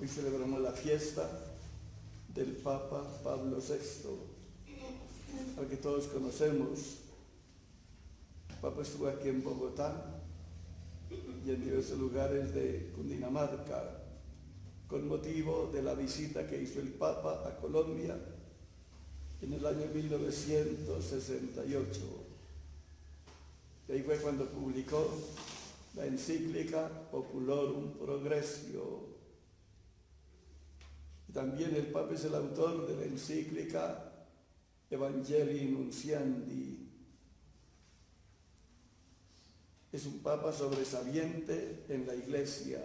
Hoy celebramos la fiesta del Papa Pablo VI, al que todos conocemos. El Papa estuvo aquí en Bogotá y en diversos lugares de Cundinamarca con motivo de la visita que hizo el Papa a Colombia en el año 1968. Y ahí fue cuando publicó la encíclica Populorum Progressio. Y también el Papa es el autor de la encíclica Evangelii Nunciandi. Es un Papa sobresaliente en la Iglesia.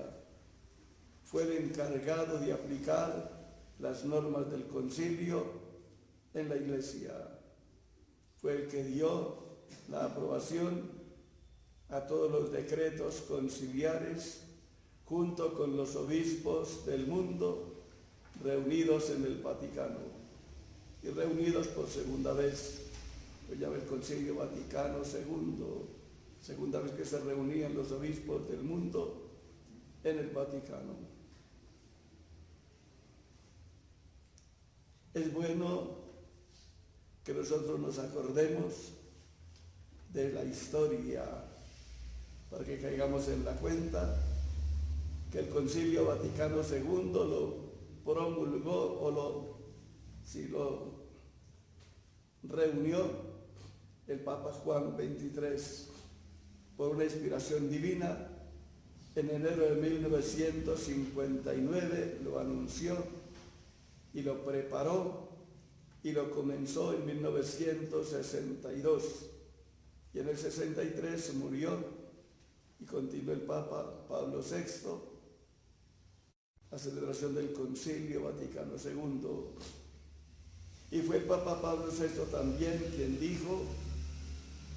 Fue el encargado de aplicar las normas del concilio en la Iglesia. Fue el que dio la aprobación a todos los decretos conciliares junto con los obispos del mundo reunidos en el Vaticano y reunidos por segunda vez. Pues ya el Concilio Vaticano II, segunda vez que se reunían los obispos del mundo en el Vaticano. Es bueno que nosotros nos acordemos de la historia para que caigamos en la cuenta que el Concilio Vaticano II lo promulgó o lo reunió el Papa Juan XXIII por una inspiración divina. En enero de 1959 lo anunció y lo preparó y lo comenzó en 1962 y en el 63 murió y continuó el Papa Pablo VI la celebración del Concilio Vaticano II. Y fue el Papa Pablo VI también quien dijo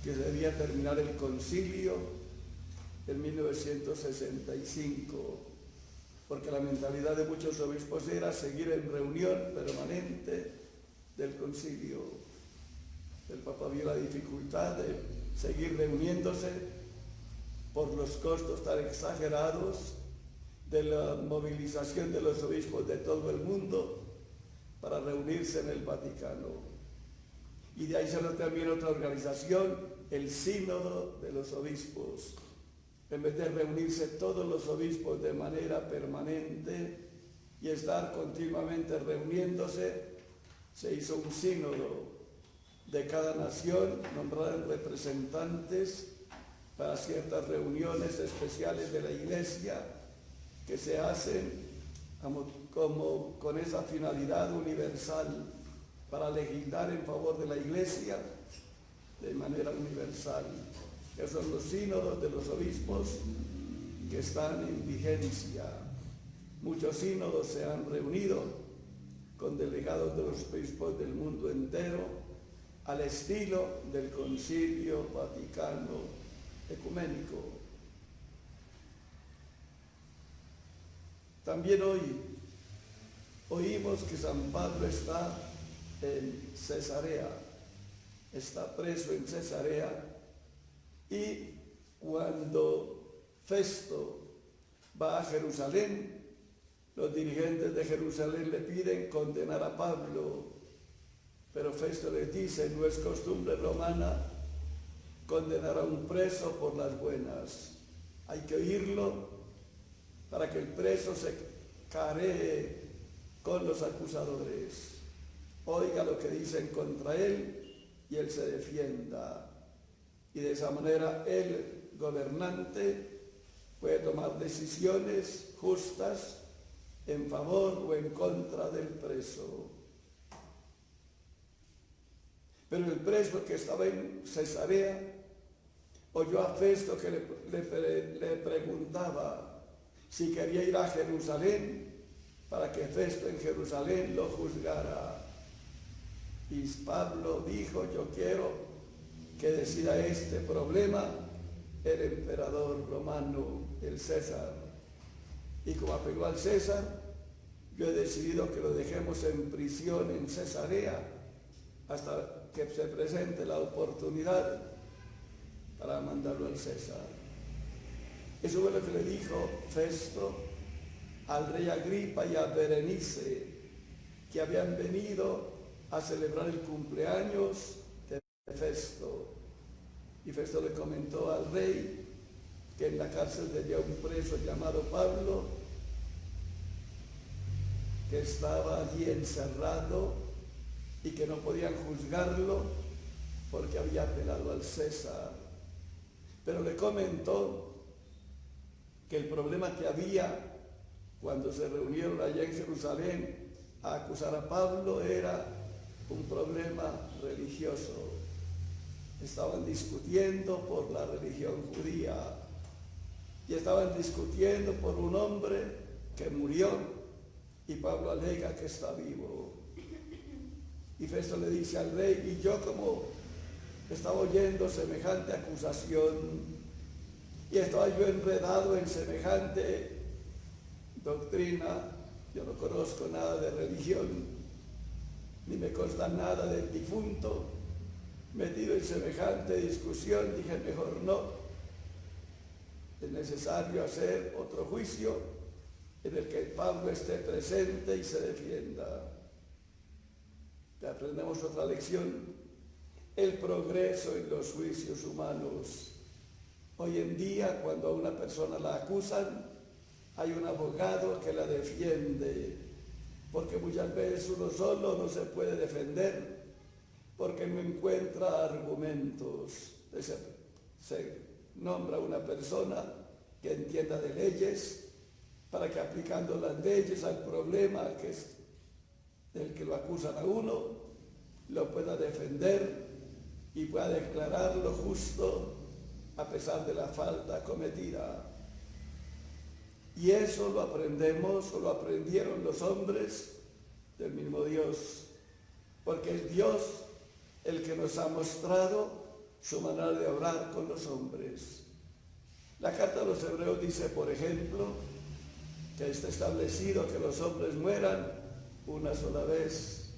que debía terminar el concilio en 1965, porque la mentalidad de muchos obispos era seguir en reunión permanente del concilio. El Papa vio la dificultad de seguir reuniéndose por los costos tan exagerados de la movilización de los obispos de todo el mundo para reunirse en el Vaticano. Y de ahí salió también otra organización, el Sínodo de los Obispos. En vez de reunirse todos los obispos de manera permanente y estar continuamente reuniéndose, se hizo un sínodo de cada nación, nombraron representantes para ciertas reuniones especiales de la Iglesia que se hacen como con esa finalidad universal para legislar en favor de la Iglesia de manera universal. Esos son los sínodos de los obispos que están en vigencia. Muchos sínodos se han reunido con delegados de los obispos del mundo entero al estilo del Concilio Vaticano Ecuménico. También hoy oímos que San Pablo está en Cesarea, está preso en Cesarea, y cuando Festo va a Jerusalén, los dirigentes de Jerusalén le piden condenar a Pablo, pero Festo les dice: no es costumbre romana condenar a un preso por las buenas, hay que oírlo para que el preso se caree con los acusadores, oiga lo que dicen contra él y él se defienda. Y de esa manera el gobernante puede tomar decisiones justas en favor o en contra del preso. Pero el preso que estaba en Cesarea oyó a Festo que le preguntaba si quería ir a Jerusalén para que Festo en Jerusalén lo juzgara. Y Pablo dijo: yo quiero que decida este problema el emperador romano, el César. Y como apeló al César, yo he decidido que lo dejemos en prisión en Cesarea hasta que se presente la oportunidad para mandarlo al César. Eso fue lo que le dijo Festo al rey Agripa y a Berenice, que habían venido a celebrar el cumpleaños de Festo. Y Festo le comentó al rey que en la cárcel tenía un preso llamado Pablo, que estaba allí encerrado y que no podían juzgarlo porque había apelado al César. Pero le comentó que el problema que había cuando se reunieron allá en Jerusalén a acusar a Pablo era un problema religioso. Estaban discutiendo por la religión judía y estaban discutiendo por un hombre que murió y Pablo alega que está vivo. Y Festo le dice al rey, y yo como estaba oyendo semejante acusación y estaba yo enredado en semejante doctrina, yo no conozco nada de religión, ni me consta nada del difunto, metido en semejante discusión, dije mejor no, es necesario hacer otro juicio en el que Pablo esté presente y se defienda. Aprendemos otra lección, el progreso en los juicios humanos. Hoy en día, cuando a una persona la acusan, hay un abogado que la defiende, porque muchas veces uno solo no se puede defender, porque no encuentra argumentos. Se nombra una persona que entienda de leyes, para que aplicando las leyes al problema que es del que lo acusan a uno, lo pueda defender y pueda declararlo justo a pesar de la falta cometida. Y eso lo aprendemos, o lo aprendieron los hombres del mismo Dios, porque es Dios el que nos ha mostrado su manera de obrar con los hombres. La carta a los Hebreos dice, por ejemplo, que está establecido que los hombres mueran una sola vez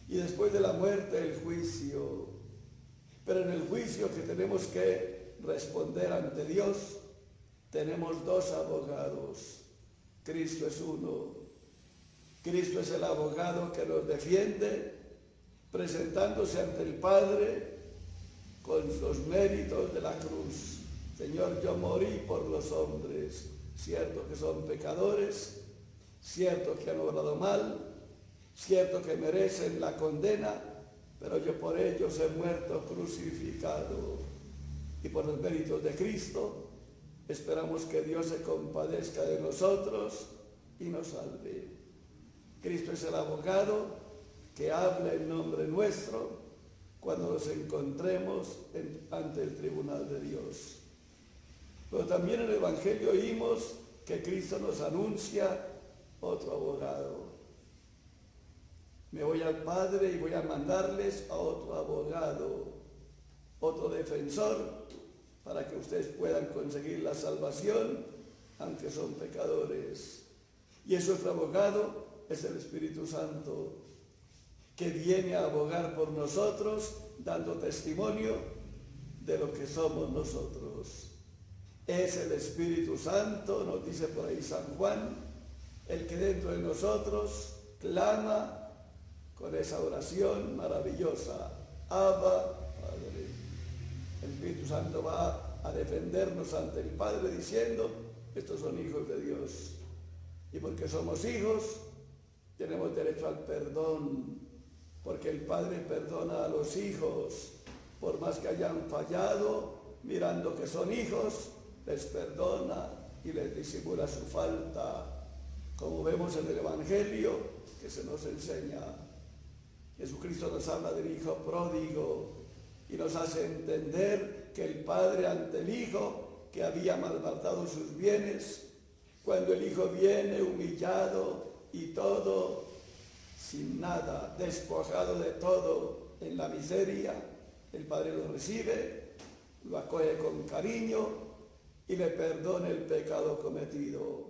y después de la muerte el juicio. Pero en el juicio que tenemos que responder ante Dios, tenemos dos abogados. Cristo es uno. Cristo es el abogado que nos defiende, presentándose ante el Padre con los méritos de la cruz. Señor, yo morí por los hombres, cierto que son pecadores, cierto que han obrado mal, cierto que merecen la condena, pero yo por ellos he muerto crucificado. Y por los méritos de Cristo, esperamos que Dios se compadezca de nosotros y nos salve. Cristo es el abogado que habla en nombre nuestro cuando nos encontremos ante el tribunal de Dios. Pero también en el Evangelio oímos que Cristo nos anuncia otro abogado. Me voy al Padre y voy a mandarles a otro abogado, otro defensor, para que ustedes puedan conseguir la salvación, aunque son pecadores. Y ese otro abogado es el Espíritu Santo, que viene a abogar por nosotros, dando testimonio de lo que somos nosotros. Es el Espíritu Santo, nos dice por ahí San Juan, el que dentro de nosotros clama con esa oración maravillosa, Abba, Padre. El Espíritu Santo va a defendernos ante el Padre diciendo, estos son hijos de Dios. Y porque somos hijos, tenemos derecho al perdón, porque el Padre perdona a los hijos, por más que hayan fallado, mirando que son hijos, les perdona y les disimula su falta, como vemos en el Evangelio que se nos enseña. Jesucristo nos habla del Hijo pródigo y nos hace entender que el Padre ante el Hijo, que había malbaratado sus bienes, cuando el Hijo viene humillado y todo, sin nada, despojado de todo, en la miseria, el Padre lo recibe, lo acoge con cariño y le perdona el pecado cometido.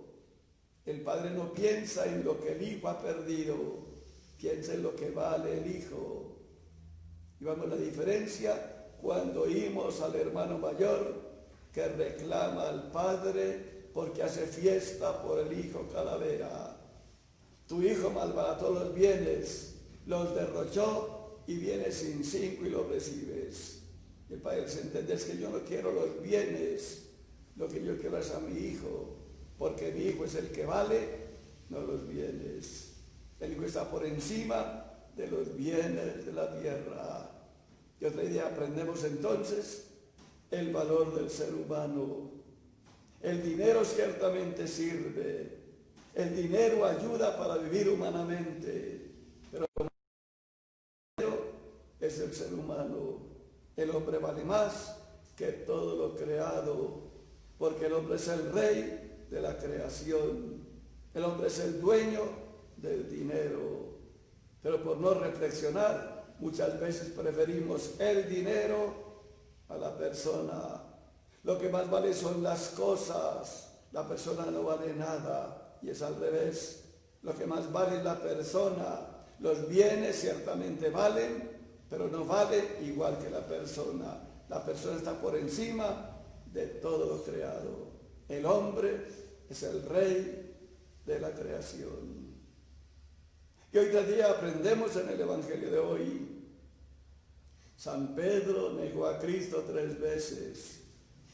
El Padre no piensa en lo que el Hijo ha perdido, piensa en lo que vale el Hijo. Y vamos a la diferencia cuando oímos al hermano mayor que reclama al Padre porque hace fiesta por el hijo calavera. Tu hijo malbarató los bienes, los derrochó y vienes sin 5 y los recibes. Y el padre se entiende es que yo no quiero los bienes, lo que yo quiero es a mi hijo, porque mi hijo es el que vale, no los bienes. El hijo está por encima de los bienes de la tierra. Y otra idea, aprendemos entonces el valor del ser humano. El dinero ciertamente sirve, el dinero ayuda para vivir humanamente, pero el dinero es el ser humano. El hombre vale más que todo lo creado, porque el hombre es el rey de la creación, el hombre es el dueño del dinero. Pero por no reflexionar, muchas veces preferimos el dinero a la persona. Lo que más vale son las cosas, la persona no vale nada, y es al revés. Lo que más vale es la persona. Los bienes ciertamente valen, pero no vale igual que la persona. La persona está por encima de todo lo creado. El hombre es el rey de la creación. Y hoy día aprendemos en el Evangelio de hoy. San Pedro negó a Cristo 3 veces.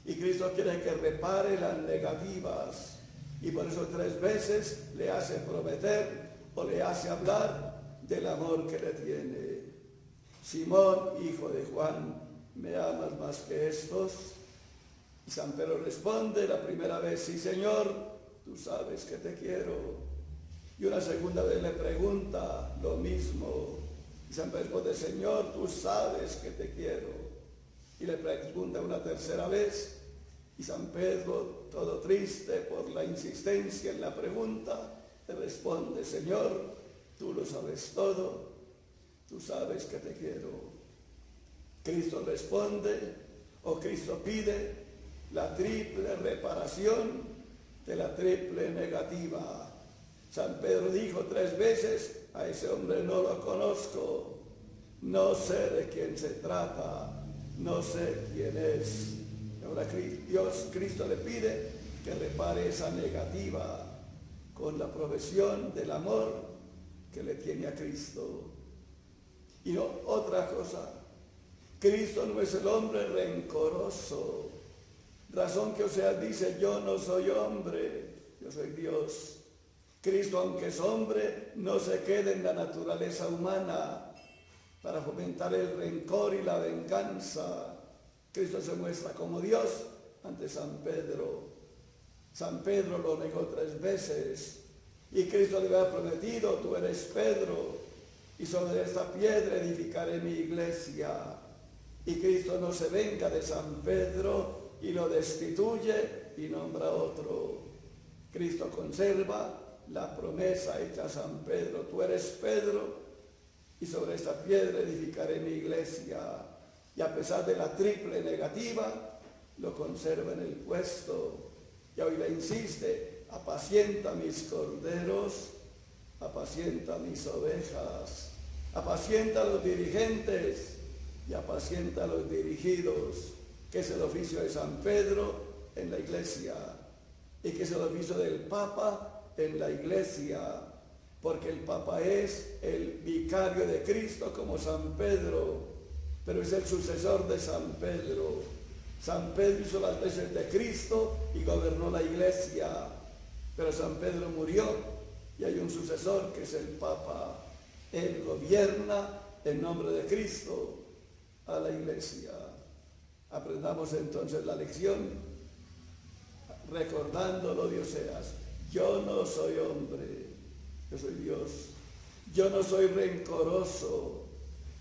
Y Cristo quiere que repare las negativas. Y por eso 3 veces le hace prometer o le hace hablar del amor que le tiene. Simón, hijo de Juan, ¿me amas más que estos? Y San Pedro responde la primera vez, sí, Señor, tú sabes que te quiero. Y una segunda vez le pregunta lo mismo. Y San Pedro responde, Señor, tú sabes que te quiero. Y le pregunta una tercera vez. Y San Pedro, todo triste por la insistencia en la pregunta, le responde, Señor, tú lo sabes todo. Tú sabes que te quiero. Cristo responde, o Cristo pide, la triple reparación de la triple negativa. San Pedro dijo 3 veces, a ese hombre no lo conozco, no sé de quién se trata, no sé quién es. Ahora Cristo le pide que repare esa negativa con la profesión del amor que le tiene a Cristo. Y no, otra cosa, Cristo no es el hombre rencoroso. Razón que Oseas dice, yo no soy hombre, yo soy Dios. Cristo, aunque es hombre, no se queda en la naturaleza humana para fomentar el rencor y la venganza. Cristo se muestra como Dios ante San Pedro. San Pedro lo negó 3 veces y Cristo le había prometido, tú eres Pedro y sobre esta piedra edificaré mi iglesia. Y Cristo no se venga de San Pedro y lo destituye y nombra otro. Cristo conserva la promesa hecha a San Pedro, tú eres Pedro y sobre esta piedra edificaré mi iglesia. Y a pesar de la triple negativa, lo conserva en el puesto. Y hoy le insiste, apacienta mis corderos, apacienta mis ovejas, apacienta a los dirigentes y apacienta a los dirigidos, que es el oficio de San Pedro en la iglesia y que es el oficio del Papa en la iglesia, porque el Papa es el vicario de Cristo como San Pedro, pero es el sucesor de San Pedro. San Pedro hizo las veces de Cristo y gobernó la iglesia, pero San Pedro murió y hay un sucesor que es el Papa. Él gobierna en nombre de Cristo a la iglesia. Aprendamos entonces la lección recordando lo de Oseas. Yo no soy hombre, yo soy Dios. Yo no soy rencoroso,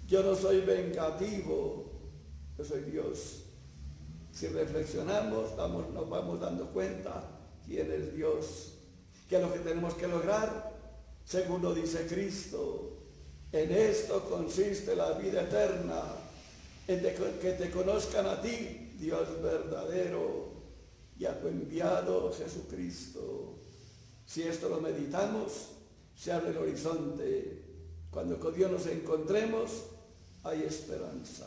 yo no soy vengativo, yo soy Dios. Si reflexionamos, nos vamos dando cuenta quién es Dios, que es lo que tenemos que lograr, según lo dice Cristo. En esto consiste la vida eterna, en que te conozcan a ti, Dios verdadero, y a tu enviado Jesucristo. Si esto lo meditamos, se abre el horizonte. Cuando con Dios nos encontremos, hay esperanza.